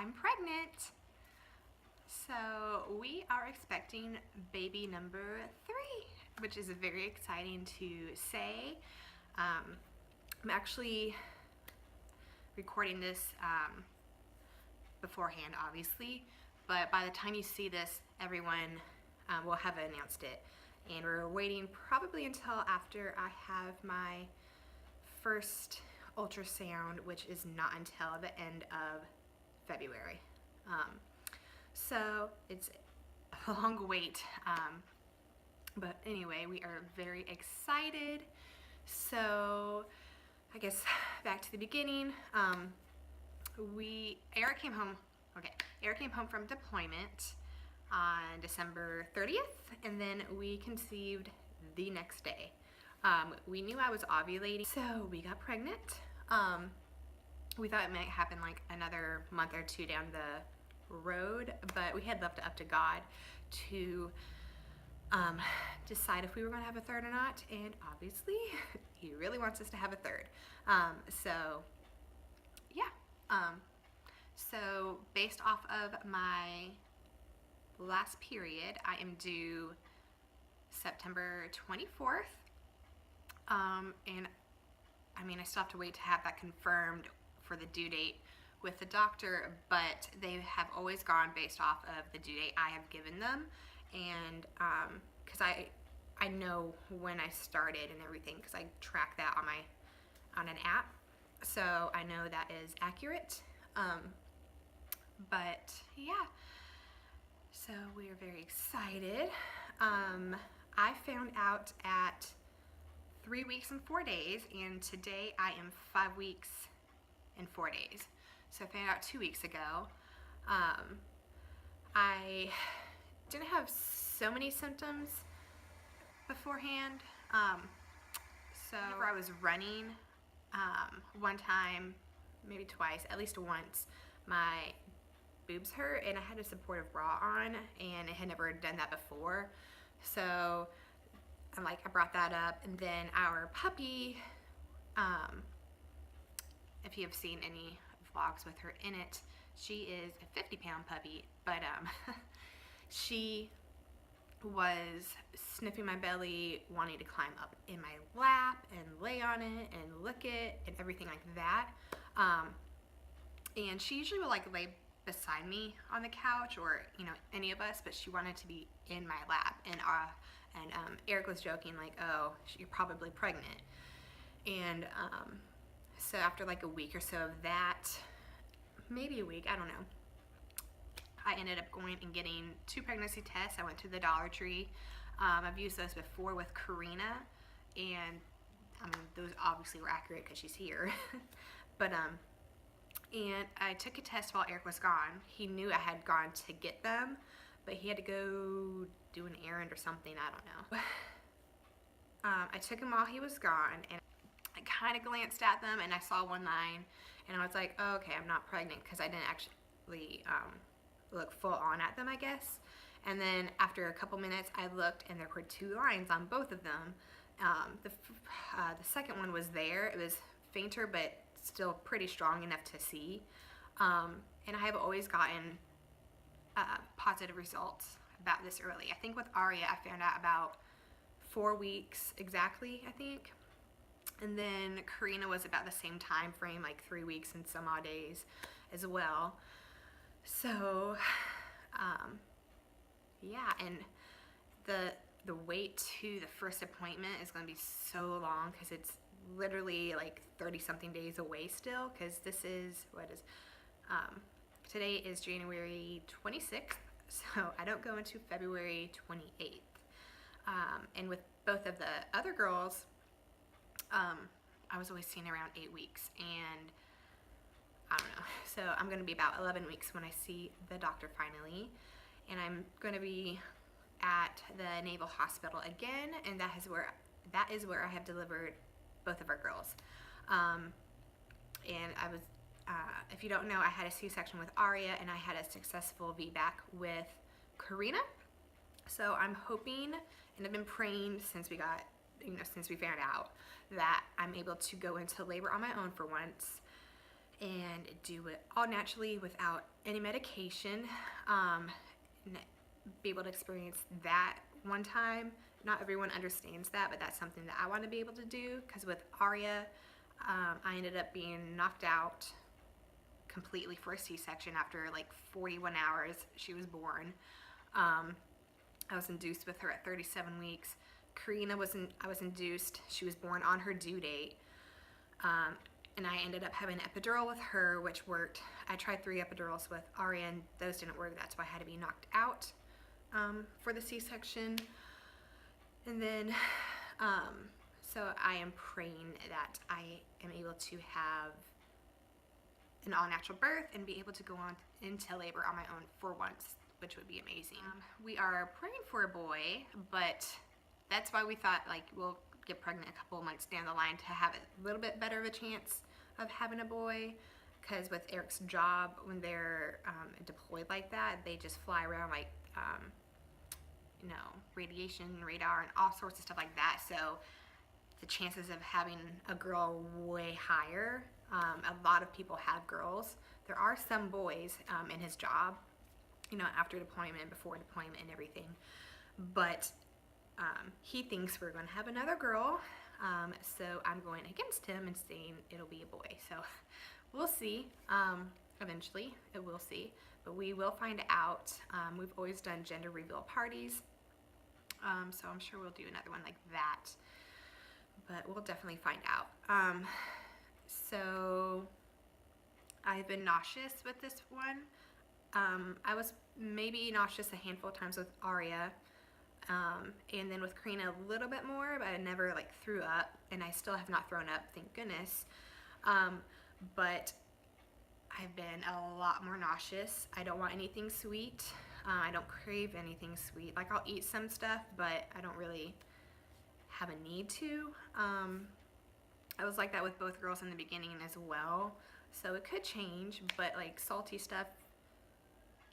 I'm pregnant. So we are expecting baby number 3, which is very exciting to say. I'm actually recording this beforehand, obviously, but by the time you see this, everyone will have announced it. And we're waiting probably until after I have my first ultrasound, which is not until the end of February. So it's a long wait, but anyway, we are very excited. So I guess back to the beginning. Eric came home from deployment on December 30th, and then we conceived the next day. We knew I was ovulating, so we got pregnant. We thought it might happen like another month or 2 down the road, but we had left it up to God to decide if we were going to have a third or not, and obviously he really wants us to have a third. So yeah, so based off of my last period, I am due September 24th, and I mean, I still have to wait to have that confirmed for the due date with the doctor, but they have always gone based off of the due date I have given them, and because I know when I started and everything, because I track that on an app, so I know that is accurate. But yeah, so we are very excited. I found out at 3 weeks and 4 days, and today I am 5 weeks and 4 days. So I found out 2 weeks ago. I didn't have so many symptoms beforehand. So whenever I was running, one time, maybe twice, at least once, my boobs hurt and I had a supportive bra on, and I had never done that before. So I brought that up, and then our puppy, if you have seen any vlogs with her in it, she is a 50-pound puppy, but she was sniffing my belly, wanting to climb up in my lap and lay on it and lick it and everything like that. And she usually will lay beside me on the couch, or any of us, but she wanted to be in my lap, and Eric was joking oh, you're probably pregnant. And so after a week or so of that, maybe a week, I don't know, I ended up going and getting 2 pregnancy tests. I went to the Dollar Tree. I've used those before with Karina, and those obviously were accurate because she's here. But and I took a test while Eric was gone. He knew I had gone to get them, but he had to go do an errand or something, I don't know. I took him while he was gone, and I kind of glanced at them, and I saw one line, and I was like, oh, okay, I'm not pregnant, because I didn't actually look full on at them, I guess. And then after a couple minutes, I looked, and there were 2 lines on both of them. The second one was there. It was fainter, but still pretty strong enough to see. And I have always gotten positive results about this early. I think with Aria, I found out about 4 weeks exactly, I think. And then Karina was about the same time frame, 3 weeks and some odd days as well. So, yeah, and the wait to the first appointment is going to be so long, because it's literally 30-something days away still, because this is, today is January 26th, so I don't go into February 28th. And with both of the other girls, I was always seeing around 8 weeks, and I don't know, so I'm going to be about 11 weeks when I see the doctor finally, and I'm going to be at the Naval Hospital again, and that is where I have delivered both of our girls. And I was, if you don't know, I had a C-section with Aria, and I had a successful VBAC with Karina. So I'm hoping, and I've been praying since we got, since we found out, that I'm able to go into labor on my own for once, and do it all naturally without any medication. And be able to experience that one time. Not everyone understands that, but that's something that I want to be able to do, because with Aria, I ended up being knocked out completely for a C-section after like 41 hours she was born. I was induced with her at 37 weeks. Karina I was induced. She was born on her due date. And I ended up having an epidural with her, which worked. I tried 3 epidurals with Aria, and those didn't work. That's why I had to be knocked out for the C-section. And then, so I am praying that I am able to have an all-natural birth and be able to go on into labor on my own for once, which would be amazing. We are praying for a boy, but that's why we thought like we'll get pregnant a couple months down the line to have a little bit better of a chance of having a boy, because with Eric's job, when they're deployed like that, they just fly around like you know, radiation, radar, and all sorts of stuff like that. So the chances of having a girl way higher. A lot of people have girls. There are some boys in his job, you know, after deployment, before deployment, and everything. But he thinks we're going to have another girl. So I'm going against him and saying it'll be a boy. So we'll see. Eventually, we'll see. But we will find out. We've always done gender reveal parties. So I'm sure we'll do another one like that. But we'll definitely find out. So I've been nauseous with this one. I was maybe nauseous a handful of times with Aria. And then with Karina a little bit more, but I never like threw up, and I still have not thrown up, thank goodness. But I've been a lot more nauseous. I don't want anything sweet. I don't crave anything sweet. Like I'll eat some stuff, but I don't really have a need to. I was like that with both girls in the beginning as well. So it could change, but like salty stuff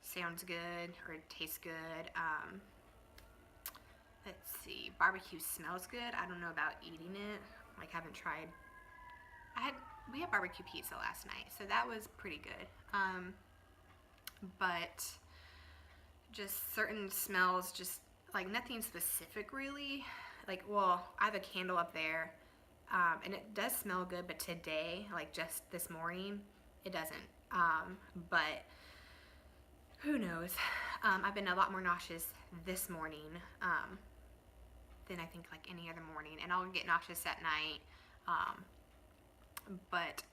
sounds good or tastes good. Let's see, barbecue smells good. I don't know about eating it. Like haven't tried. We had barbecue pizza last night, so that was pretty good. But just certain smells, just like nothing specific really. Like, well, I have a candle up there, and it does smell good, but today, like just this morning, it doesn't. But who knows? I've been a lot more nauseous this morning than I think like any other morning, and I'll get nauseous at night. But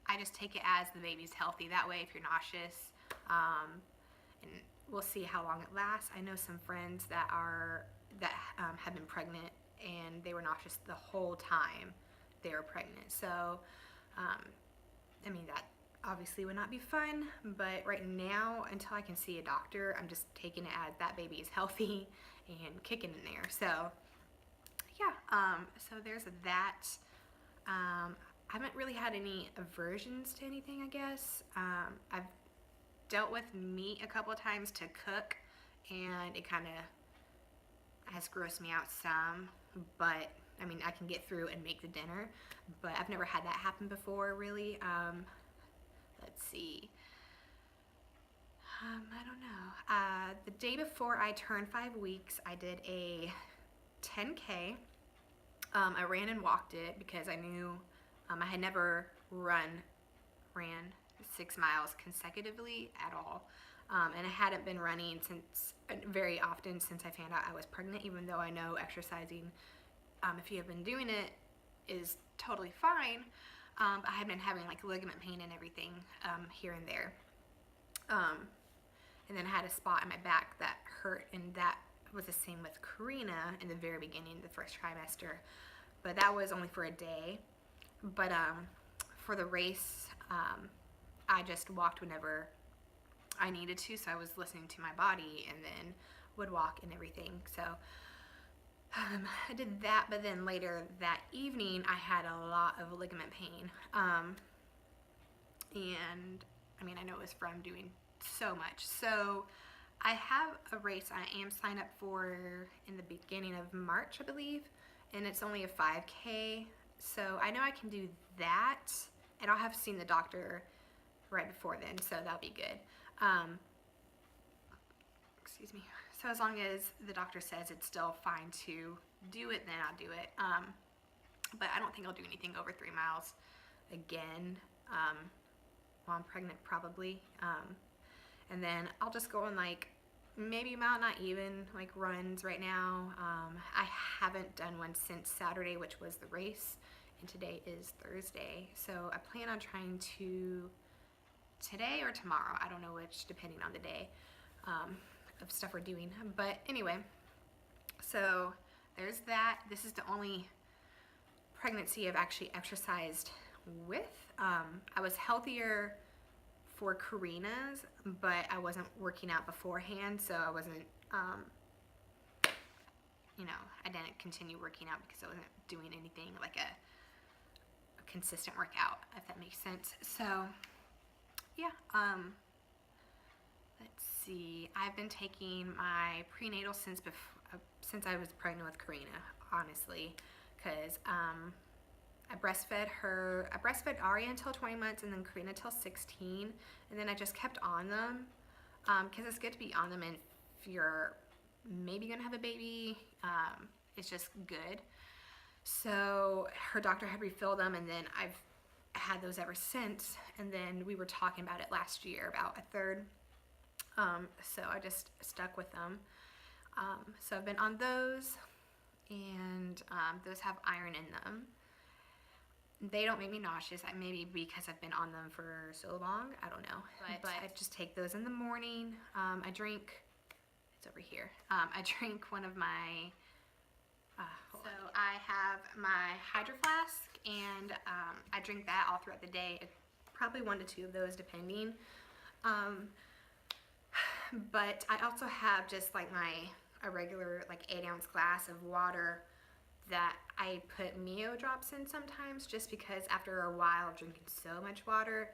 I just take it as the baby's healthy. That way, if you're nauseous, and we'll see how long it lasts. I know some friends that have been pregnant, and they were nauseous the whole time they were pregnant. So, I mean, that obviously would not be fun, but right now, until I can see a doctor, I'm just taking it as that baby is healthy and kicking in there. So, yeah, so there's that. I haven't really had any aversions to anything, I guess. I've dealt with meat a couple of times to cook, and it kind of has grossed me out some, but I mean, I can get through and make the dinner, but I've never had that happen before, really. Let's see. I don't know. The day before I turned 5 weeks, I did a 10K. I ran and walked it because I knew I had never ran 6 miles consecutively at all. And I hadn't been running very often since I found out I was pregnant, even though I know exercising, if you have been doing it, is totally fine. I had been having like ligament pain and everything here and there. And then I had a spot in my back that hurt, and that was the same with Karina in the very beginning, the first trimester. But that was only for a day. But for the race, I just walked whenever I needed to, so I was listening to my body, and then would walk and everything. So I did that, but then later that evening I had a lot of ligament pain, and I mean, I know it was from doing so much. So I have a race I am signed up for in the beginning of March, I believe, and it's only a 5K. So I know I can do that, and I'll have seen the doctor right before then, so that'll be good. Excuse me. So as long as the doctor says it's still fine to do it, then I'll do it. But I don't think I'll do anything over 3 miles again while I'm pregnant, probably. And then I'll just go on like maybe not even like runs right now. I haven't done one since Saturday, which was the race, and today is Thursday. So I plan on trying to today or tomorrow. I don't know which, depending on the day of stuff we're doing. But anyway, so there's that. This is the only pregnancy I've actually exercised with. I was healthier for Karina's, but I wasn't working out beforehand, so I wasn't, you know, I didn't continue working out because I wasn't doing anything like a consistent workout, if that makes sense. So, yeah, let's see. I've been taking my prenatal since I was pregnant with Karina, honestly, because I breastfed Aria until 20 months and then Karina until 16, and then I just kept on them because it's good to be on them, and if you're maybe gonna have a baby, it's just good. So her doctor had refilled them, and then I've had those ever since, and then we were talking about it last year about a third, so I just stuck with them. So I've been on those, and those have iron in them. They don't make me nauseous, maybe because I've been on them for so long, I don't know. But I just take those in the morning. I drink, it's over here, I drink one of my, so I have my Hydro Flask, and I drink that all throughout the day, probably 1 to 2 of those depending. But I also have just like a regular like 8-ounce glass of water that I put Mio drops in sometimes, just because after a while of drinking so much water,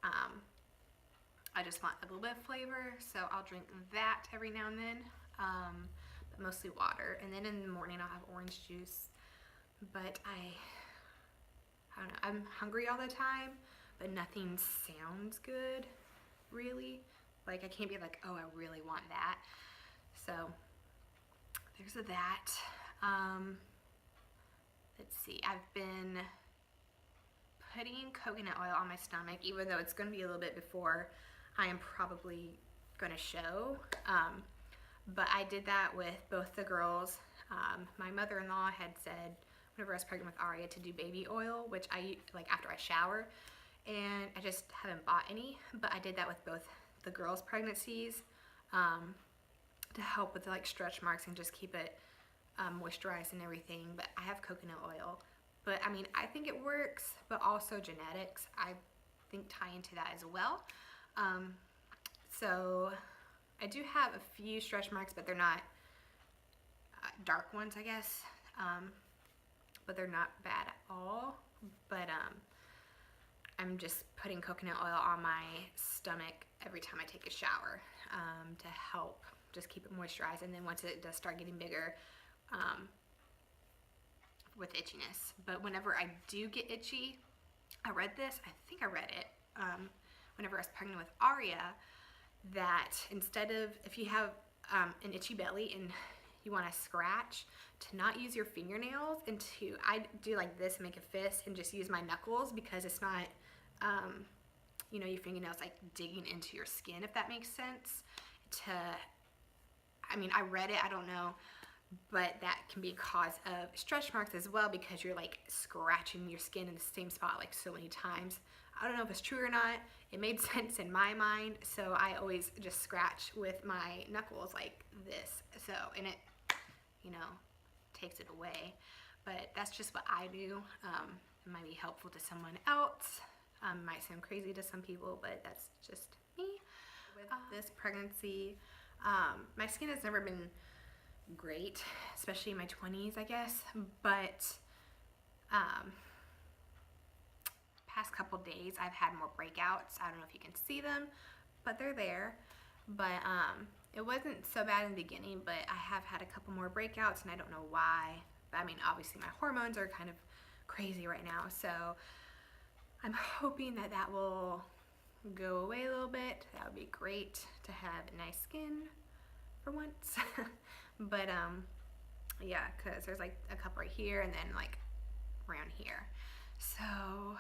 I just want a little bit of flavor, so I'll drink that every now and then, but mostly water. And then in the morning I'll have orange juice, but I don't know, I'm hungry all the time, but nothing sounds good, really. Like I can't be like, oh, I really want that. So there's that. Let's see, I've been putting coconut oil on my stomach, even though it's going to be a little bit before I am probably going to show. But I did that with both the girls. My mother-in-law had said whenever I was pregnant with Aria to do baby oil, which I like after I shower, and I just haven't bought any, but I did that with both the girls' pregnancies to help with like stretch marks and just keep it moisturized and everything. But I have coconut oil, but I mean, I think it works, but also genetics I think tie into that as well. So I do have a few stretch marks, but they're not dark ones, I guess, but they're not bad at all. But I'm just putting coconut oil on my stomach every time I take a shower to help just keep it moisturized, and then once it does start getting bigger, with itchiness. But whenever I do get itchy, I read this, I think I read it, whenever I was pregnant with Aria, that instead of, if you have an itchy belly and you want to scratch, to not use your fingernails, and I do like this, make a fist, and just use my knuckles, because it's not, you know, your fingernails like digging into your skin, if that makes sense. I mean, I read it, I don't know, but that can be a cause of stretch marks as well, because you're like scratching your skin in the same spot like so many times. I don't know if it's true or not. It made sense in my mind, so I always just scratch with my knuckles like this. So, and it, you know, takes it away. But that's just what I do. It might be helpful to someone else. Might sound crazy to some people, but that's just me. With this pregnancy, my skin has never been great, especially in my 20s, I guess, but past couple days I've had more breakouts. I don't know if you can see them, but they're there. But it wasn't so bad in the beginning, but I have had a couple more breakouts, and I don't know why. But I mean, obviously my hormones are kind of crazy right now, so I'm hoping that that will go away a little bit, that would be great to have nice skin for once. But yeah, because there's like a couple right here and then like around here. So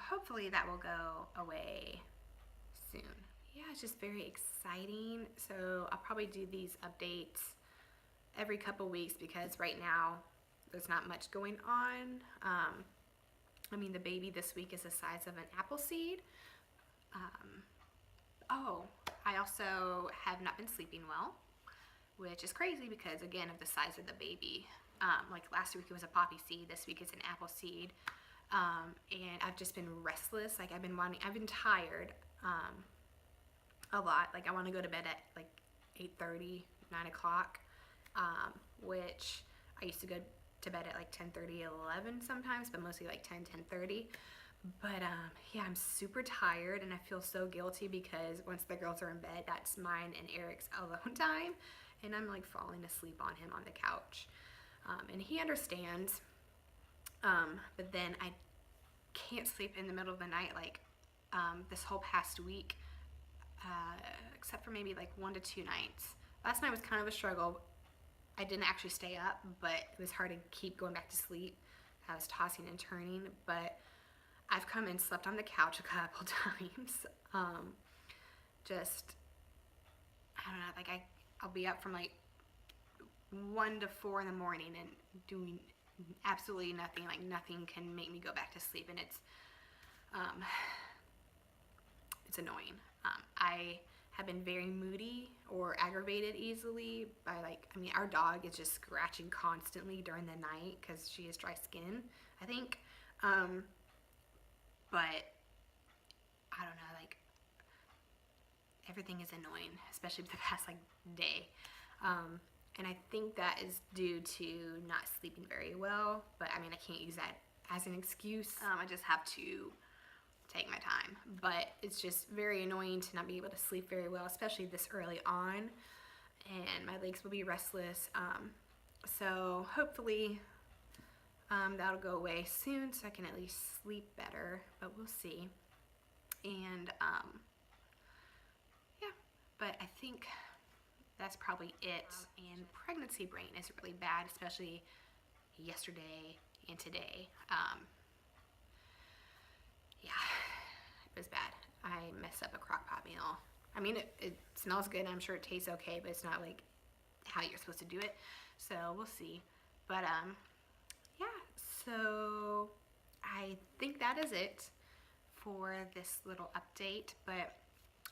hopefully that will go away soon. Yeah, it's just very exciting. So I'll probably do these updates every couple weeks because right now there's not much going on. I mean, the baby this week is the size of an apple seed. Oh, I also have not been sleeping well, which is crazy because, again, of the size of the baby. Like last week it was a poppy seed, this week it's an apple seed. And I've just been restless. Like I've been tired a lot. Like I want to go to bed at like 8:30, 9 o'clock, which I used to go to bed at like 10:30, 11 sometimes, but mostly like 10, 10:30. But yeah, I'm super tired and I feel so guilty because once the girls are in bed, that's mine and Eric's alone time. And I'm like falling asleep on him on the couch. And he understands. But then I can't sleep in the middle of the night like this whole past week, except for maybe like 1 to 2 nights. Last night was kind of a struggle. I didn't actually stay up, but it was hard to keep going back to sleep. I was tossing and turning, but I've come and slept on the couch a couple times. Just, I don't know, like I'll be up from like 1 to 4 in the morning and doing absolutely nothing. Like nothing can make me go back to sleep, and it's annoying. I have been very moody or aggravated easily by our dog is just scratching constantly during the night because she has dry skin, I think. But I don't know, like everything is annoying, especially the past like day. And I think that is due to not sleeping very well, but I mean, I can't use that as an excuse. I just have to take my time, but it's just very annoying to not be able to sleep very well, especially this early on, and my legs will be restless. So hopefully that'll go away soon so I can at least sleep better, but we'll see. And yeah, but I think that's probably it. And pregnancy brain is really bad, especially yesterday and today. Yeah, it was bad. I messed up a crock pot meal. I mean, it smells good and I'm sure it tastes okay, but it's not like how you're supposed to do it. So we'll see. But yeah, so I think that is it for this little update, but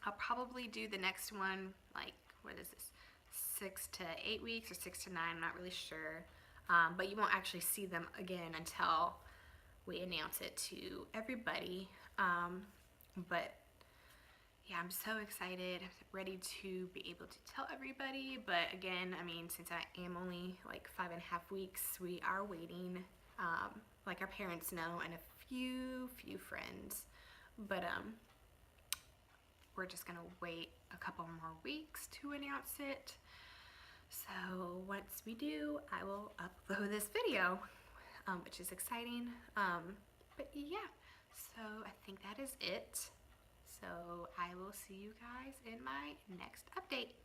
I'll probably do the next one, like, what is this, 6 to 8 weeks or 6 to 9, I'm not really sure. But you won't actually see them again until we announce it to everybody. But yeah, I'm so excited, ready to be able to tell everybody. But again, I mean, since I am only like 5.5 weeks, we are waiting, like our parents know and a few friends. But we're just gonna wait a couple more weeks to announce it. So once we do, I will upload this video, which is exciting. But yeah, so I think that is it. So I will see you guys in my next update.